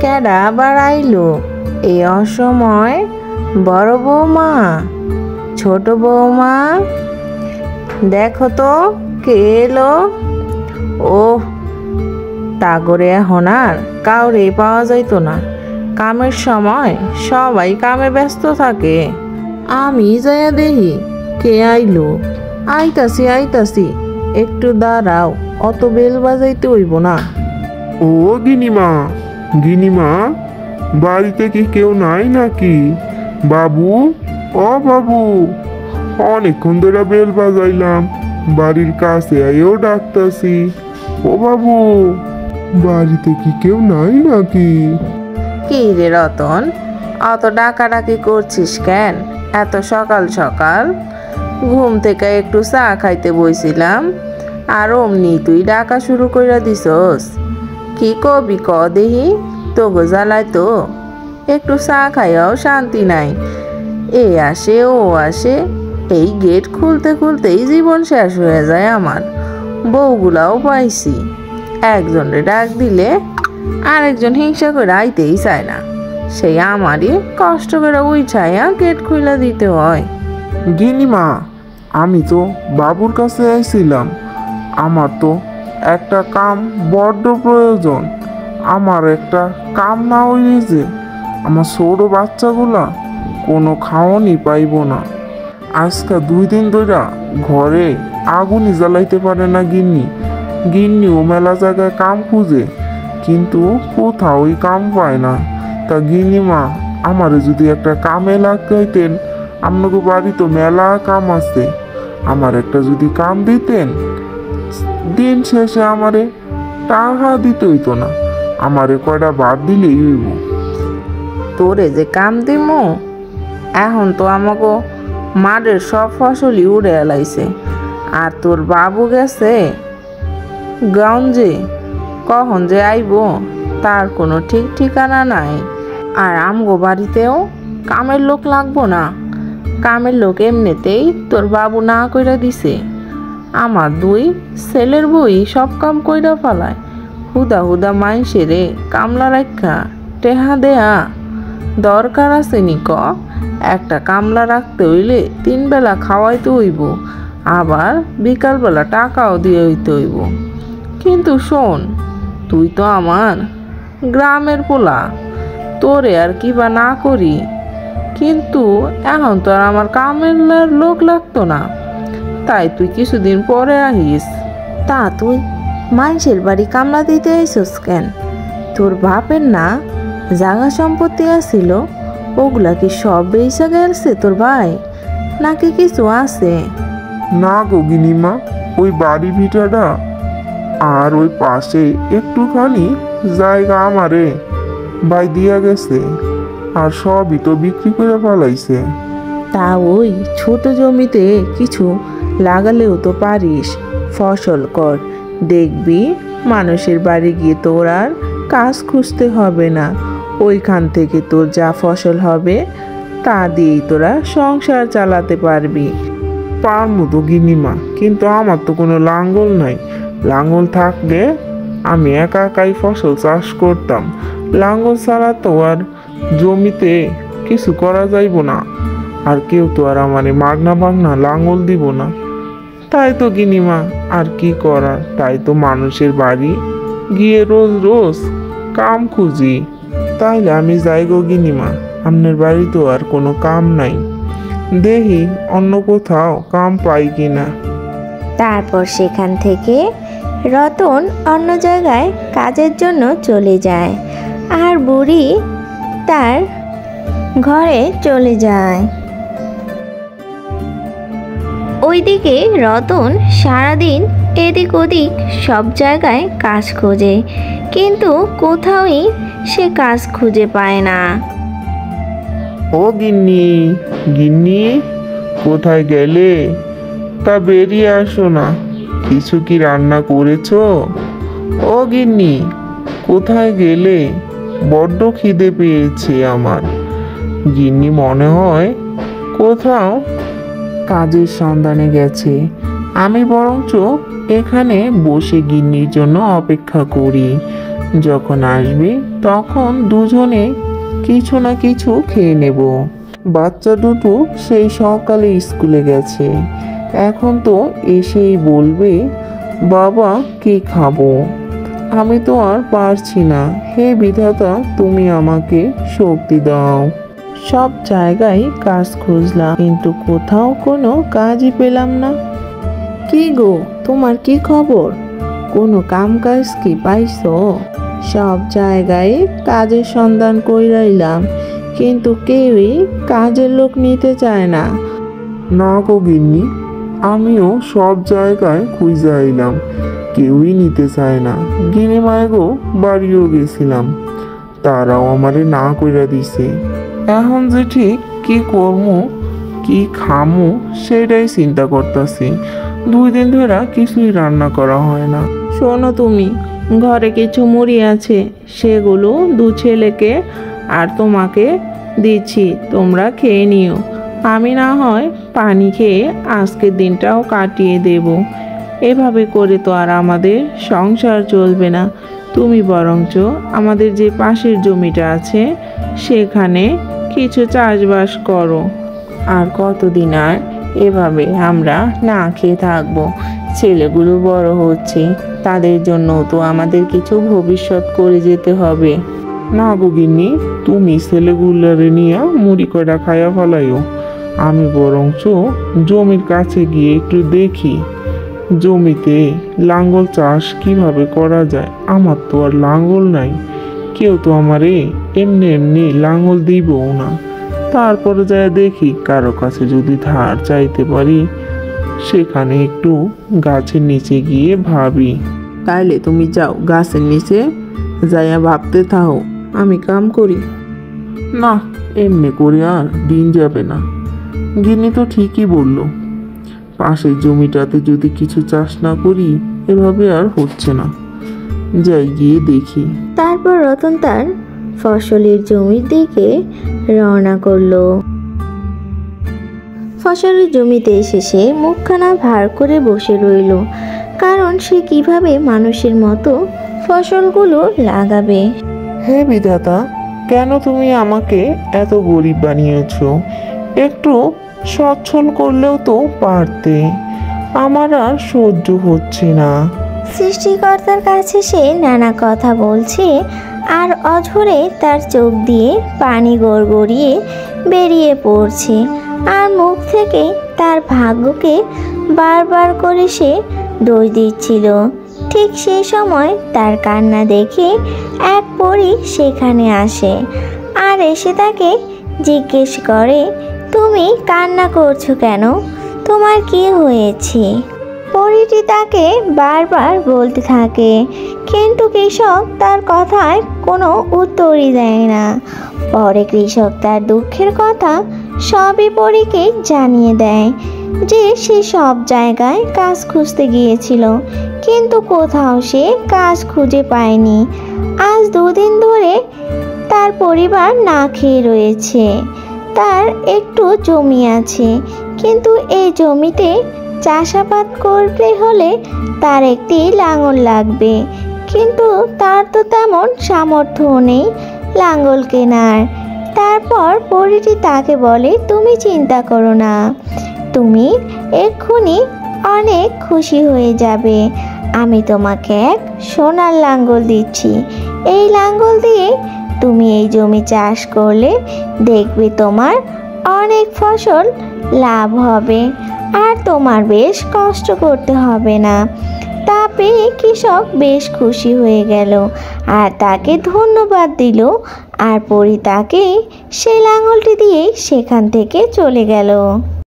কেডা আবার আইলো এই অসময়? বড় বৌমা, ছোট বৌমা, দেখো তো কে এলো। ও তাগরে এখন আর কাউরে পাওয়া যাইতো না। কামের সময় সবাই কামে ব্যস্ত থাকে। আমি যাইয়া দেখি কে আইলো। আইতাছি আইতাছি, একটু দাঁড়াও, অত বেল বাজাইতে হইব না। ও গিনিমা, গিনিমা, বাড়িতে কি কেউ নাই নাকি? বাবু, ও বাবু, অনেকক্ষণ ধরে বেল বাজাইলাম, বাড়ির কাছে আইও ডাকতাছি। ও বাবু, বাড়িতে কি কেউ নাই নাকি? কি রে রতন, অত ডাকাডাকি করছিস কেন এত সকাল সকাল? ঘুম থেকে একটু চা খাইতে বইছিলাম, আর অমনি তুই ডাকা শুরু কইরা দিছস। কি কবি ক দেহি, তোগো জ্বালায় তো একটু চা খাইয়াও শান্তি নাই। এ আসে ও আসে, এই গেট খুলতে খুলতেই জীবন শেষ হয়ে যায় আমার। বউগুলাও পাইছি, একজনের ডাক দিলে আরেকজন হিংসা করে আইতেই চায় না। সেই আমারই কষ্ট করে উইঠাইয়া গেট খুলে দিতে হয়। গিনিমা, আমি তো বাবুর কাছে আইছিলাম। আমার তো একটা কাম বড্ড প্রয়োজন। আমার একটা কাম না হইলে যে আমার ছোট বাচ্চাগুলা কোনো খাওয়ানি পাইব না। আজকে 2 দিন ধরে ঘরে আগুনই জ্বালাইতে পারে না গিন্নি। গিন্নিও মেলা জায়গায় কাম খুঁজে, কিন্তু কোথাওই কাম পায় না। তা গিন্নিমা, আমারে যদি একটা কামে লাগাইতেন, আপনাকে বাড়ি তো মেলা কাম আছে, আমার একটা যদি কাম দিতেন, দিন শেষে আমারে টাকা দিতে হইতো না, আমারে কয়টা ভাত দিলেই হইব। তোরে যে কাম দিমু, এখন তো আমাকে মাঠের সব ফসলই উড়ে এলাইছে, আর তোর বাবু গেছে গঞ্জে, কখন যে আইব তার কোনো ঠিক ঠিকানা নাই। আর আমগো বাড়িতেও কামের লোক লাগবো না। কামের লোক এমনিতেই তোর বাবু না কইরা দিছে। আমার 2 ছেলের বই সব কাম কইরা ফেলায়। হুদা হুদা মাইসেরে কামলা রাখা টেহা দেয়া দরকার আছে নি ক? একটা কামলা রাখতে হইলে 3 বেলা খাওয়াইতে হইব, আবার বিকালবেলা টাকাও দিয়ে হইতে হইব। কিন্তু শোন, তুই তো আমার গ্রামের পোলা, তোরে আর কিবা না করি, কিন্তু এখন তো আর আমার কামের লোক লাগতো না। তাই তুই কিছুদিন পরে আহিস। তা তুই মানুষের বাড়ি কামলা দিতে আইসস কেন? তোর বাপের না জায়গা সম্পত্তি আছিল, ওগুলা কি সব বেচা গেছে তোর ভাই, নাকি কিছু আছে? না গো গিনিমা, ওই বাড়ি ভিটাটা আর ওই পাশে একটুখানি জায়গা আমারে ভাই দিয়া গেছে, আর সবই তো বিক্রি করে ফেলাইছে। তা ওই ছোট জমিতে কিছু লাগালেও তো পারিস, ফসল কর, দেখবি মানুষের বাড়ি গিয়ে তোর আর কাজ খুঁজতে হবে না। ওইখান থেকে তোর যা ফসল হবে তা দিয়েই তোরা সংসার চালাতে পারবি। পারমু তো গিনিমা, কিন্তু আমার তো কোনো লাঙ্গল নাই। লাঙ্গল থাকলে আমি একা একাই ফসল চাষ করতাম। লাঙ্গল ছাড়া তো আর জমিতে কিছু করা যাইব না, আর কেউ তো আর আমারে মাগনা ভাগনা লাঙ্গল দিব না। তাই তো গিনিমা, আর কি করার, তাই তো মানুষের বাড়ি গিয়ে রোজ রোজ কাম খুঁজি। তাইলে আমি যাই গো গিনিমা, আপনার বাড়ি তো আর কোনো কাম নাই, দেখি অন্য কোথাও কাম পাই কিনা। তারপর সেখান থেকে রতন অন্য জায়গায় কাজের জন্য চলে যায়, আর বুড়ি তার ঘরে চলে যায়। ওইদিকে রতন সারাদিন এদিক ওদিক সব জায়গায় কাজ খোঁজে, কিন্তু কোথাওই সে কাজ খুঁজে পায় না। ও গিন্নি, গিন্নি, কোথায় গেলে? তা বেরিয়ে আসো না, কিছু কি রান্না করেছো? ও গিন্নি, কোথায় গেলে? বড্ড খিদে পেয়েছে আমার। গিন্নি মনে হয় কোথাও কাজের সন্ধানে গেছে, আমি বরঞ্চ এখানে বসে গিন্নির জন্য অপেক্ষা করি। যখন আসবে তখন দুজনে কিছু না কিছু খেয়ে নেব। বাচ্চা দুটো সেই সকালে স্কুলে গেছে, এখন তো এসেই বলবে বাবা কি খাবো। আমি তো আর পারছি না। হে বিধাতা, তুমি আমাকে শক্তি দাও। সব জায়গায় কাজ খুঁজলাম, কিন্তু কোথাও কোনো কাজই পেলাম না। কি গো, তোমার কি খবর? কোনো কাম কাজ কি পাইছো? সব জায়গায় কাজের সন্ধান কইরাইলাম, কিন্তু কেউই কাজের লোক নিতে চায় না। না গো গিন্নি, আমিও সব জায়গায় খুঁজে আইলাম, কেউই নিতে চায় না। গিনিমায় গো বাড়িও গেছিলাম, তারাও আমারে না কইরা দিছে। এখন যে ঠিক কি করমু কি খামু সেটাই চিন্তা করতেছি। 2 দিন ধরে কিছুই রান্না করা হয় না। শোনো, তুমি ঘরে কিছু মুড়ি আছে, সেগুলো 2 ছেলেকে আর তোমাকে দিচ্ছি, তোমরা খেয়ে নিও। আমি না হয় পানি খেয়ে আজকের দিনটাও কাটিয়ে দেব। এভাবে করে তো আর আমাদের সংসার চলবে না। তুমি বরঞ্চ আমাদের যে পাশের জমিটা আছে সেখানে কিছু চাষবাস করো। আর কতদিন আর এভাবে আমরা না খেয়ে থাকবো? ছেলেগুলো বড় হচ্ছে, তাদের জন্য তো আমাদের কিছু ভবিষ্যৎ করে যেতে হবে। না গো গিন্নি, তুমি ছেলেগুলারে নিয়ে মুড়ি কয়টা খাইয়া ফেলাইও। আমি বরঞ্চ জমির কাছে গিয়ে একটু দেখি জমিতে লাঙ্গল চাষ কিভাবে করা যায়। আমার তো আর লাঙ্গল নাই, কেউ তো আমারে এমনি এমনি লাঙ্গল দিবও না। তারপরে যায় দেখি কারো কাছে যদি ধার চাইতে পারি, সেখানে একটু গাছের নিচে গিয়ে ভাবি। তাইলে তুমি যাও, গাছের নিচে যাইয়া ভাবতে থাও, আমি কাম করি। না, এমনি করে আর দিন যাবে না। গিন্নি তো ঠিকই বলল, পাশের জমিটাতে যদি কিছু চাষ না করি এভাবে আর হচ্ছে না। যাই গিয়ে দেখি। তারপর রতন তার ফসলের জমির দিকে রওনা করলো। ফসলের জমিতে এসে সে মুখখানা ভার করে বসে রইল, কারণ সে কিভাবে মানুষের মতো ফসলগুলো লাগাবে। হে বিধাতা, কেন তুমি আমাকে এত গরিব বানিয়েছো? একটু সচ্ছল করলেও তো পারতে। আমার আর সহ্য হচ্ছে না। সৃষ্টিকর্তার কাছে সে নানা কথা বলছে, আর অঝরে তার চোখ দিয়ে পানি গড়গড়িয়ে বেরিয়ে পড়ছে, আর মুখ থেকে তার ভাগ্যকে বারবার করে সে দোষ দিচ্ছিল। ঠিক সেই সময় তার কান্না দেখে এক পরী সেখানে আসে, আর এসে তাকে জিজ্ঞেস করে, তুমি কান্না করছো কেন? তোমার কি হয়েছে? পরীটি তাকে বারবার বলতে থাকে, কিন্তু কৃষক তার কথায় কোনো উত্তরই দেয় না। পরে কৃষক তার দুঃখের কথা সবই পরীকে জানিয়ে দেয় যে সে সব জায়গায় কাজ খুঁজতে গিয়েছিল, কিন্তু কোথাও সে কাজ খুঁজে পায়নি। আজ 2 দিন ধরে তার পরিবার না খেয়ে রয়েছে। তার একটু জমি আছে, কিন্তু এই জমিতে চাষাবাদ করতে হলে তার একটি লাঙল লাগবে, কিন্তু তার তো তেমন সামর্থ্য নেই লাঙল কেনার। তারপর পরীটি তাকে বলে, তুমি চিন্তা করো না, তুমি এক্ষুনি অনেক খুশি হয়ে যাবে। আমি তোমাকে এক সোনার লাঙল দিচ্ছি। এই লাঙল দিয়ে তুমি এই জমি চাষ করলে দেখবে তোমার অনেক ফসল লাভ হবে, আর তোমার বেশ কষ্ট করতে হবে না। তা পেয়ে কৃষক বেশ খুশি হয়ে গেল আর তাকে ধন্যবাদ দিল, আর পরী তাকে সেই লাঙলটি দিয়ে সেখান থেকে চলে গেল।